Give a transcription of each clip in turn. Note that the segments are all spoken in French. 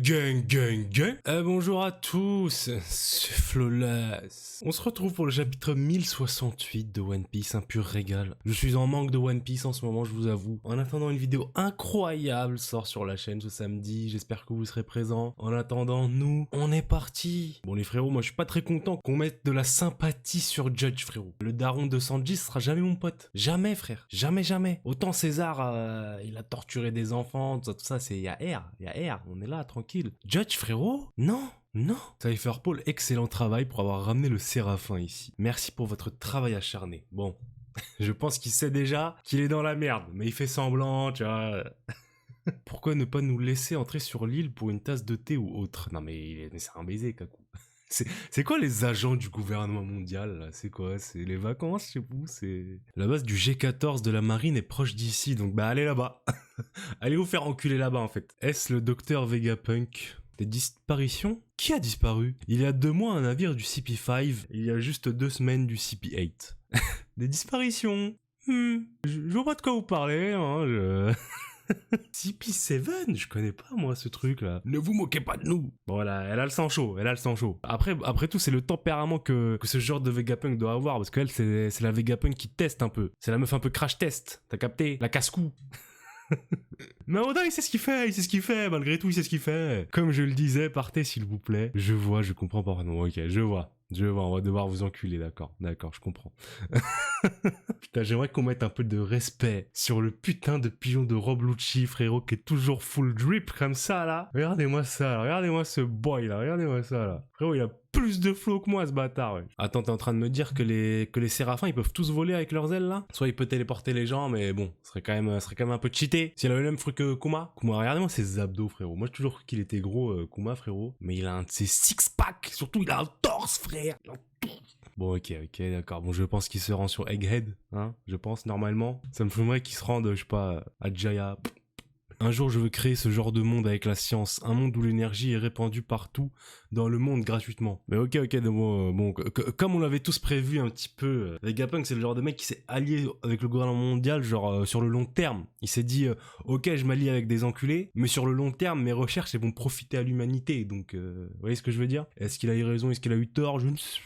Gang, gang, gang. Bonjour à tous, c'est Flawless. On se retrouve pour le chapitre 1068 de One Piece, un pur régal. Je suis en manque de One Piece en ce moment, je vous avoue. En attendant, une vidéo incroyable sort sur la chaîne ce samedi, j'espère que vous serez présents. En attendant, nous, on est parti. Bon les frérots, moi je suis pas très content qu'on mette de la sympathie sur Judge, frérot. Le daron de Sanji sera jamais mon pote. Jamais, frère. Jamais, jamais. Autant César, il a torturé des enfants, tout ça, c'est... y a R, on est là, tranquille. Judge, frérot? Non, non. Cypherpole, excellent travail pour avoir ramené le Séraphin ici. Merci pour votre travail acharné. Bon, je pense qu'il sait déjà qu'il est dans la merde, mais il fait semblant, tu vois. Pourquoi ne pas nous laisser entrer sur l'île pour une tasse de thé ou autre? Non mais c'est un baiser, Kaku. C'est quoi les agents du gouvernement mondial là? C'est quoi? C'est les vacances chez vous? C'est... La base du G14 de la marine est proche d'ici, donc bah allez là-bas. Allez vous faire enculer là-bas en fait. Est-ce le docteur Vegapunk? Des disparitions? Qui a disparu? Il y a 2 mois un navire du CP5, il y a juste 2 semaines du CP8. Des disparitions? Je vois pas de quoi vous parlez, hein, CP7, je connais pas moi ce truc là. Ne vous moquez pas de nous. Voilà, elle a le sang chaud, elle a le sang chaud. Après tout, c'est le tempérament que ce genre de Vegapunk doit avoir, parce qu'elle c'est la Vegapunk qui teste un peu. C'est la meuf un peu crash test, t'as capté? La casse-cou. Mais Oda il sait ce qu'il fait, malgré tout il sait ce qu'il fait. Comme je le disais, partez s'il vous plaît. Je comprends pas, non, ok, je vois, on va devoir vous enculer, d'accord, je comprends. Putain, j'aimerais qu'on mette un peu de respect sur le putain de pigeon de Rob Lucci, frérot, qui est toujours full drip comme ça, là. Regardez-moi ça, là. Regardez-moi ce boy, là. Regardez-moi ça, là. Frérot, il a plus de flow que moi, ce bâtard, ouais. Attends, t'es en train de me dire que les séraphins, ils peuvent tous voler avec leurs ailes, là? Soit il peut téléporter les gens, mais bon, ce serait quand même un peu cheaté. S'il avait le même fruit que Kuma. Kuma, regardez-moi ses abdos, frérot. Moi, j'ai toujours cru qu'il était gros, Kuma, frérot. Mais il a un de ses six-packs. Surtout, il a un torse, frère. Il a un torse. Bon, ok, d'accord. Bon, je pense qu'il se rend sur Egghead, hein. Je pense, normalement. Ça me ferait qu'il se rende, je sais pas, à Jaya. Un jour, je veux créer ce genre de monde avec la science. Un monde où l'énergie est répandue partout dans le monde gratuitement. Mais ok, bon, comme on l'avait tous prévu un petit peu, Vegapunk, c'est le genre de mec qui s'est allié avec le gouvernement mondial, genre sur le long terme. Il s'est dit, ok, je m'allie avec des enculés, mais sur le long terme, mes recherches, elles vont profiter à l'humanité. Donc, vous voyez ce que je veux dire? Est-ce qu'il a eu raison? Est-ce qu'il a eu tort? Je ne sais...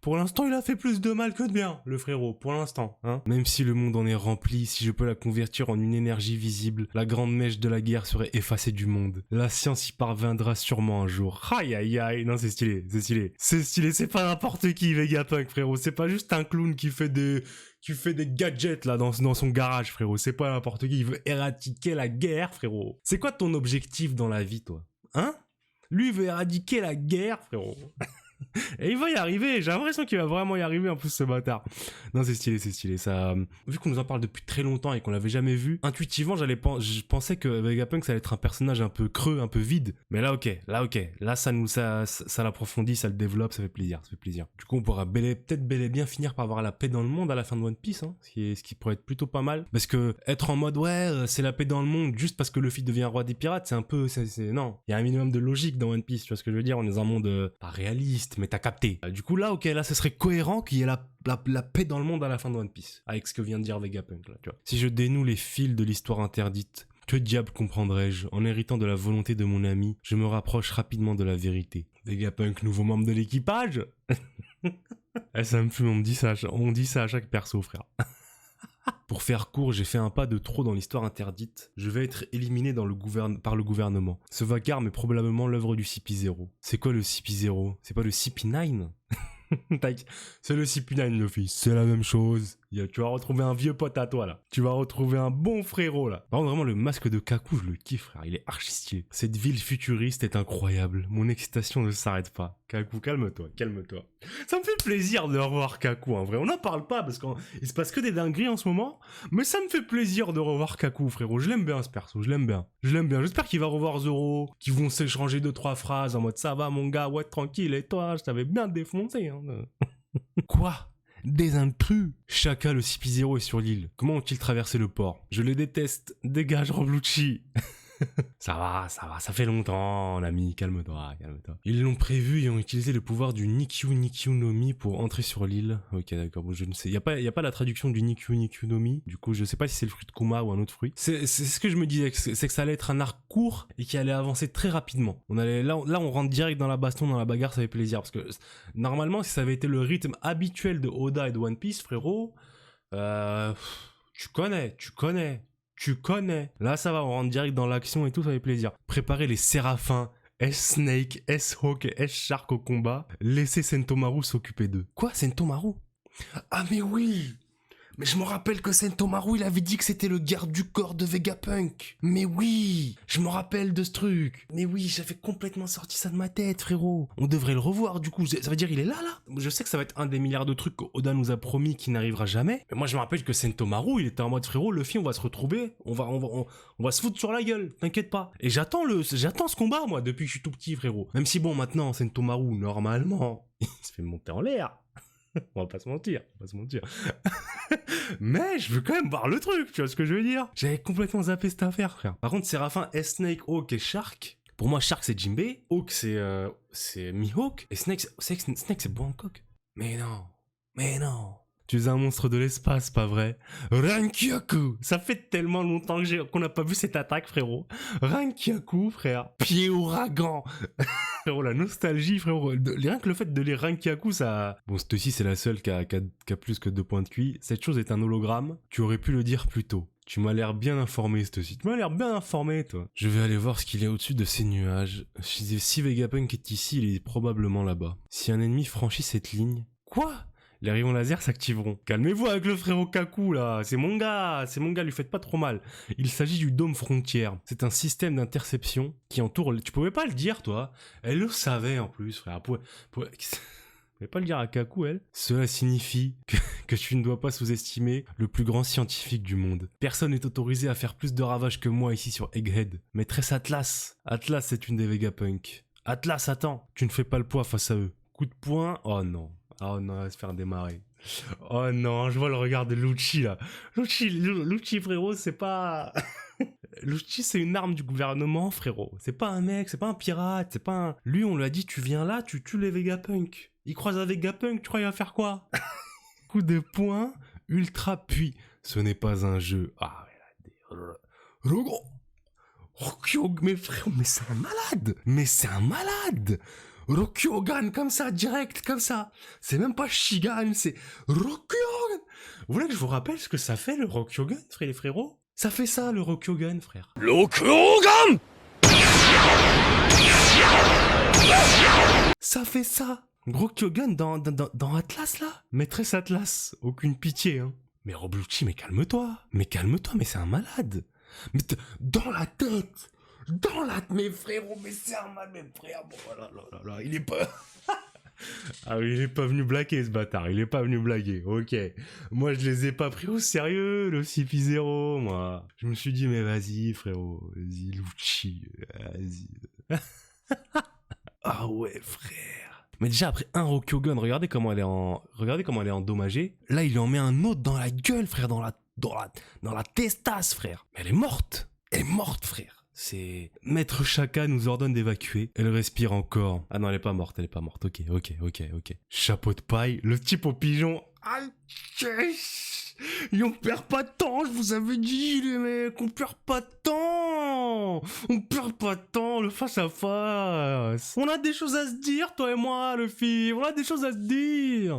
Pour l'instant, il a fait plus de mal que de bien, le frérot, pour l'instant, hein. Même si le monde en est rempli, si je peux la convertir en une énergie visible, la grande mèche de la guerre serait effacée du monde. La science y parviendra sûrement un jour. Aïe aïe aïe, non c'est stylé, c'est pas n'importe qui, Vegapunk, frérot, c'est pas juste un clown qui fait des gadgets là dans son garage, frérot, c'est pas n'importe qui, il veut éradiquer la guerre, frérot. C'est quoi ton objectif dans la vie, toi? Hein? Lui, il veut éradiquer la guerre, frérot. Et il va y arriver, j'ai l'impression qu'il va vraiment y arriver en plus, ce bâtard. Non, c'est stylé, ça... Vu qu'on nous en parle depuis très longtemps et qu'on l'avait jamais vu, intuitivement je pensais que Vegapunk ça allait être un personnage un peu creux, un peu vide. Mais là ok, là ça l'approfondit, ça le développe, ça fait plaisir. Du coup on pourra peut-être bel et bien finir par avoir la paix dans le monde à la fin de One Piece, hein, ce qui pourrait être plutôt pas mal. Parce que être en mode c'est la paix dans le monde juste parce que Luffy devient roi des pirates, c'est un peu... Non, il y a un minimum de logique dans One Piece, tu vois ce que je veux dire, on est dans un monde pas réaliste, mais t'as capté. Du coup là, ok, là ce serait cohérent qu'il y ait la paix dans le monde à la fin de One Piece, avec ce que vient de dire Vegapunk là, tu vois. Si je dénoue les fils de l'histoire interdite, que diable comprendrais-je? En héritant de la volonté de mon ami, je me rapproche rapidement de la vérité. Vegapunk, nouveau membre de l'équipage. Ça me fume, on dit ça à chaque perso, frère. Pour faire court, j'ai fait un pas de trop dans l'histoire interdite. Je vais être éliminé par le gouvernement. Ce vacarme est probablement l'œuvre du CP0. C'est quoi le CP0? C'est pas le CP9? C'est le CP9, le fils. C'est la même chose. Tu vas retrouver un vieux pote à toi, là. Tu vas retrouver un bon frérot, là. Par contre, vraiment, le masque de Kaku, je le kiffe, frère. Il est archi stylé. Cette ville futuriste est incroyable. Mon excitation ne s'arrête pas. Kaku, calme-toi. Ça me fait plaisir de revoir Kaku, en vrai. On n'en parle pas, parce qu'il se passe que des dingueries en ce moment. Mais ça me fait plaisir de revoir Kaku, frérot. Je l'aime bien, ce perso. Je l'aime bien. J'espère qu'il va revoir Zoro, qu'ils vont s'échanger 2-3 phrases en mode, ça va, mon gars, ouais, tranquille, et toi, je t'avais bien défoncé, hein. Quoi? Des intrus? Shaka, le CP0 est sur l'île. Comment ont-ils traversé le port? Je les déteste. Dégage, Rob Lucci. Ça fait longtemps, l'ami, calme-toi. Ils l'ont prévu et ont utilisé le pouvoir du Nikyu no Mi pour entrer sur l'île. Ok, d'accord, bon, je ne sais. Y a pas la traduction du Nikyu no Mi. Du coup, je sais pas si c'est le fruit de Kuma ou un autre fruit. C'est ce que je me disais, c'est que ça allait être un arc court et qui allait avancer très rapidement. Là, on rentre direct dans la baston, dans la bagarre, ça fait plaisir. Parce que normalement, si ça avait été le rythme habituel de Oda et de One Piece, frérot, tu connais. Là, ça va, on rentre direct dans l'action et tout, ça fait plaisir. Préparez les séraphins, S-Snake, S-Hawk et S-Shark au combat. Laissez Sentomaru s'occuper d'eux. Quoi, Sentomaru? Ah mais oui! Mais je me rappelle que Sentomaru, il avait dit que c'était le garde du corps de Vegapunk. Mais oui, je me rappelle de ce truc. Mais oui, j'avais complètement sorti ça de ma tête, frérot. On devrait le revoir, du coup. Ça veut dire il est là. Je sais que ça va être un des milliards de trucs qu'Oda nous a promis qui n'arrivera jamais. Mais moi, je me rappelle que Sentomaru, il était en mode, frérot, Luffy, on va se retrouver. On va se foutre sur la gueule, t'inquiète pas. Et j'attends ce combat, moi, depuis que je suis tout petit, frérot. Même si bon, maintenant, Sentomaru, normalement, il se fait monter en l'air. On va pas se mentir. Mais je veux quand même voir le truc, tu vois ce que je veux dire? J'avais complètement zappé cette affaire, frère. Par contre, Séraphin, S-Snake, Hawk et Shark. Pour moi, Shark c'est Jinbei, Hawk c'est Mihawk, et Snake c'est Bangkok. Mais non. Tu es un monstre de l'espace, pas vrai? Rankyaku! Ça fait tellement longtemps qu'on n'a pas vu cette attaque, frérot. Rankyaku, frère. Pied ouragan! Frérot, la nostalgie, frérot. Rien que le fait de lire Rankyaku, ça... Bon, cette ci c'est la seule qui a plus que 2 points de QI. Cette chose est un hologramme. Tu aurais pu le dire plus tôt. Tu m'as l'air bien informé, cette ci. Tu m'as l'air bien informé, toi. Je vais aller voir ce qu'il y a au-dessus de ces nuages. Si Vegapunk est ici, il est probablement là-bas. Si un ennemi franchit cette ligne... Quoi? Les rayons laser s'activeront. Calmez-vous avec le frérot Kaku, là. C'est mon gars, lui faites pas trop mal. Il s'agit du dôme frontière. C'est un système d'interception qui entoure... Tu pouvais pas le dire, toi. Elle le savait, en plus, frère. Pouvais pas le dire à Kaku, elle. Cela signifie que tu ne dois pas sous-estimer le plus grand scientifique du monde. Personne n'est autorisé à faire plus de ravages que moi ici sur Egghead. Maîtresse Atlas. Atlas, c'est une des Vegapunk. Atlas, attends. Tu ne fais pas le poids face à eux. Coup de poing. Oh non, elle va se faire démarrer. Oh non, je vois le regard de Lucci, là. Lucci, frérot, c'est pas... Lucci, c'est une arme du gouvernement, frérot. C'est pas un mec, c'est pas un pirate, c'est pas un... Lui, on lui a dit, tu viens là, tu tues les Vegapunk. Il croise un Vegapunk, tu crois qu'il va faire quoi? Coup de poing, ultra puis. Ce n'est pas un jeu. Ah, Rokyogan, mais frérot, mais c'est un malade. Rokyogan, comme ça, direct, comme ça. C'est même pas Shigan, c'est Rokyogan. Vous voulez que je vous rappelle ce que ça fait, le Rokyogan, frère les frérots? Ça fait ça, le Rokyogan, frère. Rokyogan! Ça fait ça. Rokyogan dans Atlas, là. Maîtresse Atlas. Aucune pitié, hein. Mais Roblucci, mais calme-toi, mais c'est un malade. Mais dans la tête. Mais frérot, mais c'est un mal, mes frères. Bon, là, il est pas... Ah oui, il est pas venu blaguer, ce bâtard. Il est pas venu blaguer, ok. Moi, je les ai pas pris au sérieux, le CP0, moi. Je me suis dit, mais vas-y, frérot. Vas-y, Lucci. Vas-y. Ah ouais, frère. Mais déjà, après un Rokyogan, regardez comment elle est endommagée. Là, il lui en met un autre dans la gueule, frère, dans la testasse, frère. Mais elle est morte, frère. C'est... Maître Shaka nous ordonne d'évacuer. Elle respire encore. Ah non, elle est pas morte. Ok. Chapeau de paille. Le type au pigeon. Aïe, et on perd pas de temps, je vous avais dit, les mecs. On perd pas de temps. Le face à face. On a des choses à se dire, toi et moi, Luffy. On a des choses à se dire.